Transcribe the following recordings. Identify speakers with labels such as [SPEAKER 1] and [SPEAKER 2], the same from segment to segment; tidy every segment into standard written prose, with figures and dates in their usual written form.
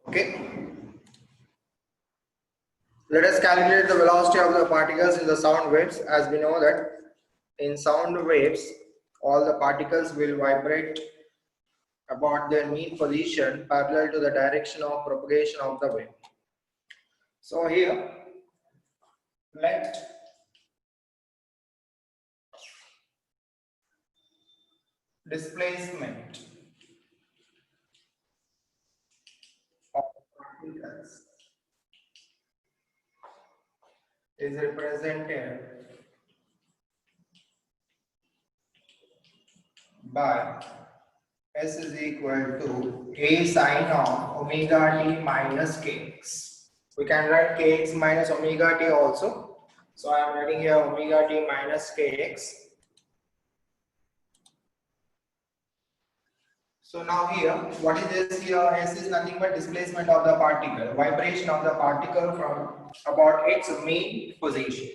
[SPEAKER 1] Okay. Let us calculate the velocity of the particles in the sound waves. As we know that in sound waves, all the particles will vibrate about their mean position parallel to the direction of propagation of the wave. So here, let displacement of particles is represented by S is equal to A sine of omega t minus kx. We can write kx minus omega t also. So I am writing here omega t minus kx. So now here, what is this here? S is nothing but displacement of the particle, vibration of the particle from about its main position.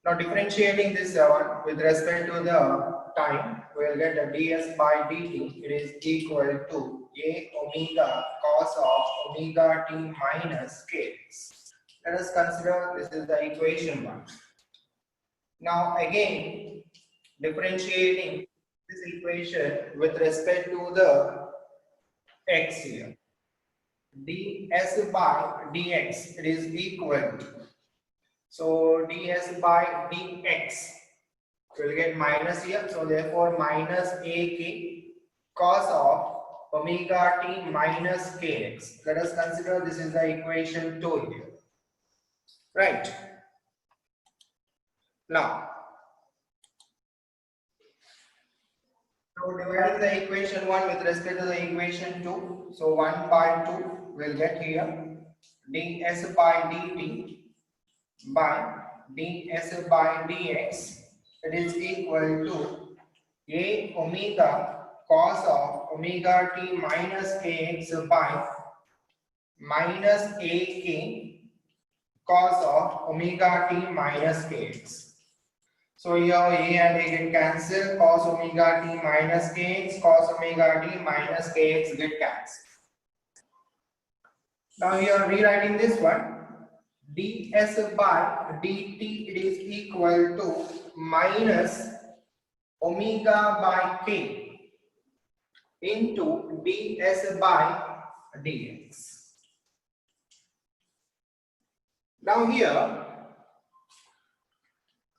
[SPEAKER 1] Now differentiating this one with respect to the time, we will get a ds by dt. It is equal to a omega cos of omega t minus kx. Let us consider this is the equation 1. Now again, differentiating this equation with respect to the x here. ds by dx, it is equal to, so ds by dx will get minus here, so therefore minus ak cos of omega t minus kx. Let us consider this is the equation 2 here, right? Now, so dividing the equation 1 with respect to the equation 2, so 1 by 2 will get here ds by dt by ds by dx, it is equal to a omega cos of omega t minus kx by minus ak cos of omega t minus kx. So here a and a get cancel, cos omega t minus kx, cos omega t minus kx get cancelled. Now here rewriting this one, ds by dt, it is equal to minus omega by k into ds by dx. Now here,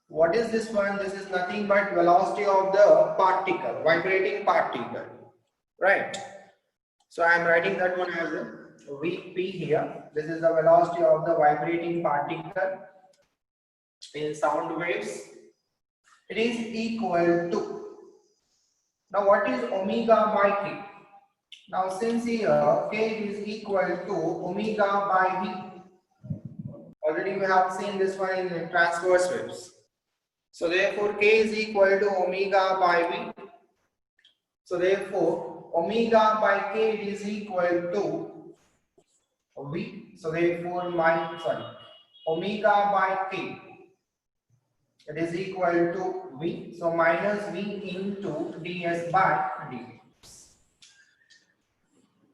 [SPEAKER 1] what is this one? This is nothing but velocity of the particle, vibrating particle, right? So I am writing that one as a Vp here. This is the velocity of the vibrating particle in sound waves. It is equal to, now what is omega by k? Now since here k is equal to omega by v, already we have seen this one in transverse waves. So therefore k is equal to omega by v. So therefore omega by k is equal to v. So therefore omega by k, it is equal to v. So minus v into ds by dx.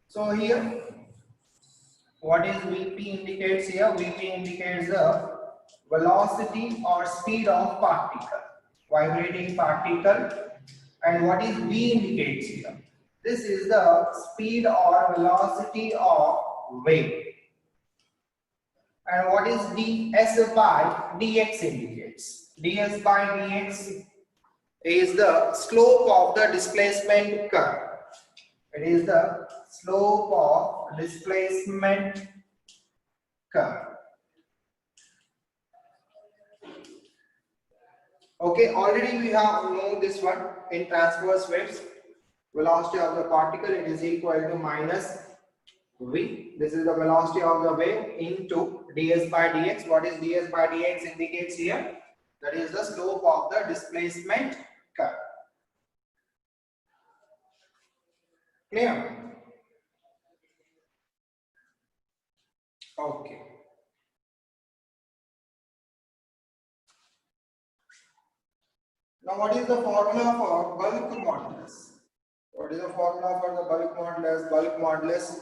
[SPEAKER 1] So here, what is Vp indicates here? Vp indicates the velocity or speed of particle, vibrating particle. And what is V indicates here? This is the speed or velocity of wave. And what is ds by dx indicates? ds by dx is the slope of the displacement curve. It is the slope of displacement curve. Okay, already we have known this one in transverse waves. Velocity of the particle, it is equal to minus v. This is the velocity of the wave into ds by dx. What is ds by dx indicates here? That is the slope of the displacement curve. Clear? Okay. Now, what is the formula for bulk modulus? What is the formula for the bulk modulus? Bulk modulus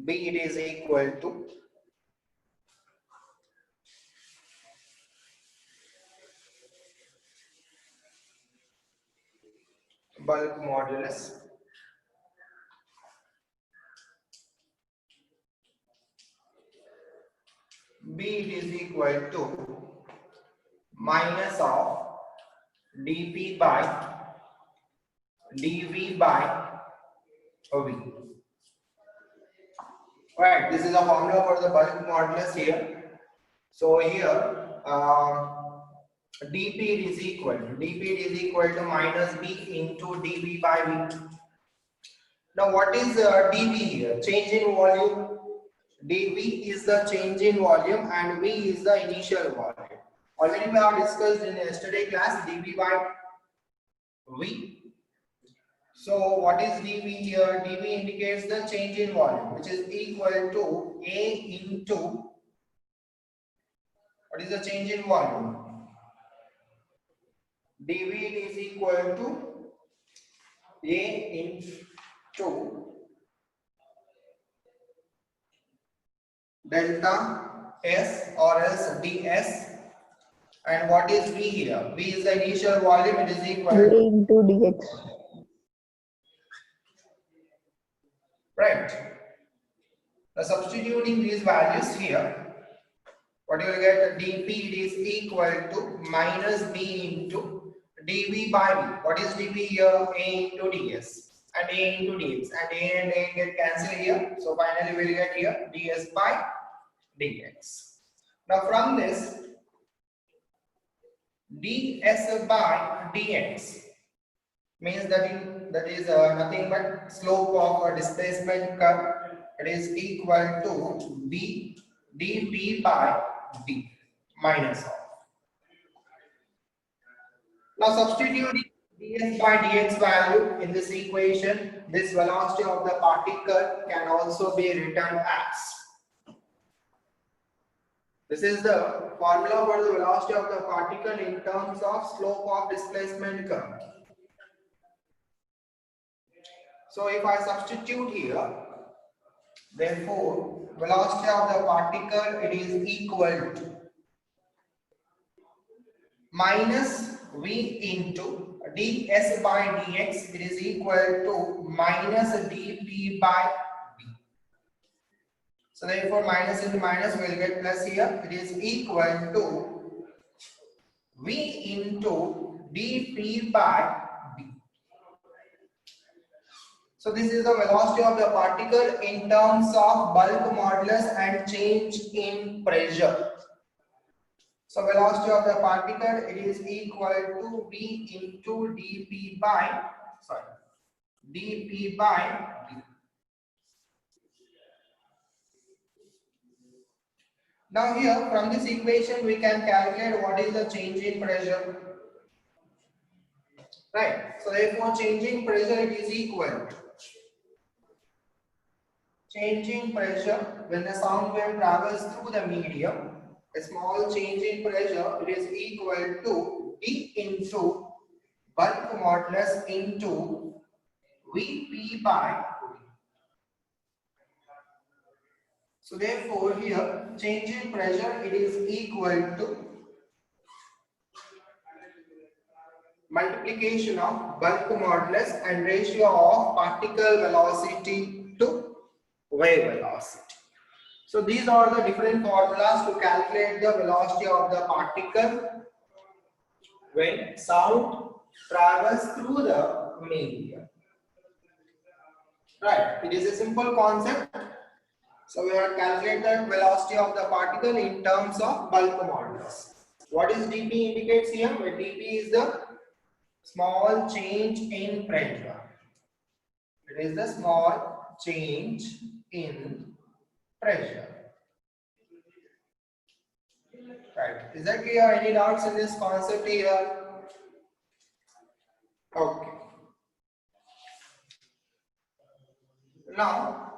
[SPEAKER 1] B it is equal to bulk modulus B it is equal to minus of dP by dV by V. Right, this is a formula for the bulk modulus here. So here dP is equal to minus B into dV by V. Now what is dV here? Change in volume. dV is the change in volume and V is the initial volume. Already we have discussed in yesterday class dV by V. So what is dV here? dV indicates the change in volume, which is equal to A into, what is the change in volume? dV is equal to A into delta S or else ds. And what is V here? V is the initial volume, it is equal
[SPEAKER 2] A
[SPEAKER 1] to,
[SPEAKER 2] into dx.
[SPEAKER 1] right. Now substituting these values here, what you will get? dP is equal to minus B into dV by V. What is dV here? A into ds and A into dx, and A get cancelled here. So finally we will get here ds by dx. Now from this, ds by dx means that is nothing but slope of a displacement curve. It is equal to d dP by d minus of. Now substituting ds by dx value in this equation, this velocity of the particle can also be written as. This is the formula for the velocity of the particle in terms of slope of displacement curve. So if I substitute here, therefore velocity of the particle, it is equal to minus V into ds by dx, it is equal to minus dP by d. So therefore minus into minus will get plus here. It is equal to V into dP by d. So this is the velocity of the particle in terms of bulk modulus and change in pressure. So velocity of the particle, it is equal to V into dP by d. Now here from this equation we can calculate what is the change in pressure. Right. So therefore change in pressure, it is equal to change in pressure when the sound wave travels through the medium. A small change in pressure, it is equal to D into bulk modulus into Vp by V. So therefore here change in pressure, it is equal to multiplication of bulk modulus and ratio of particle velocity to wave velocity. So these are the different formulas to calculate the velocity of the particle when sound travels through the medium. Right, it is a simple concept. So we have calculated the velocity of the particle in terms of bulk modulus. What is dP indicates here? Where dP is the small change in pressure. It is the small change in pressure. Right. Is that clear? Any doubts in this concept here? Okay. Now,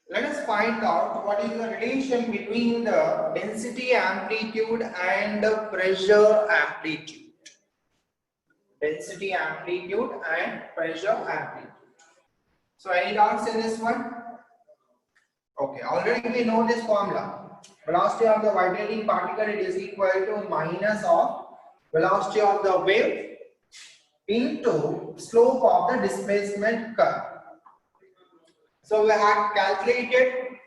[SPEAKER 1] let us find out what is the relation between the density amplitude and the pressure amplitude. Density amplitude and pressure amplitude. So, any doubts in this one? Okay, already we know this formula. Velocity of the vibrating particle, it is equal to minus of velocity of the wave into slope of the displacement curve. So we have calculated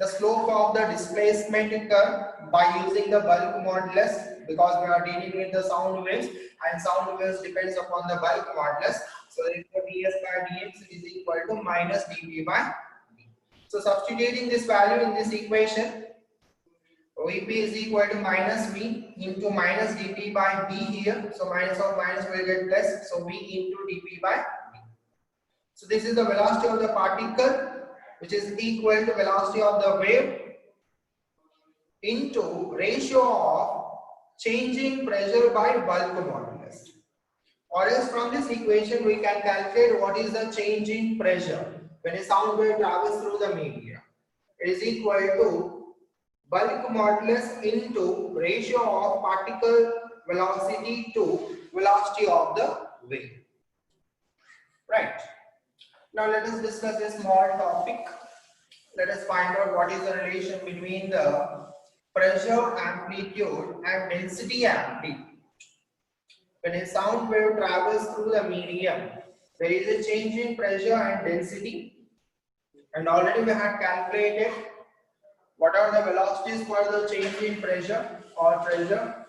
[SPEAKER 1] the slope of the displacement curve by using the bulk modulus, because we are dealing with the sound waves and sound waves depends upon the bulk modulus. So therefore ds by dx is equal to minus dp by d. So substituting this value in this equation, Vp is equal to minus V into minus dp by d here. So minus of minus will get plus. So V into dp by d. So this is the velocity of the particle, which is equal to velocity of the wave into ratio of changing pressure by bulk modulus. Or else from this equation we can calculate what is the change in pressure when a sound wave travels through the media. It is equal to bulk modulus into ratio of particle velocity to velocity of the wave. Right. Now let us discuss a small topic. Let us find out what is the relation between the pressure amplitude and density amplitude. When a sound wave travels through the medium, there is a change in pressure and density, and already we have calculated what are the velocities for the change in pressure or pressure.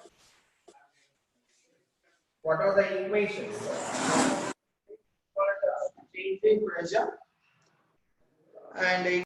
[SPEAKER 1] What are the equations for the change in pressure and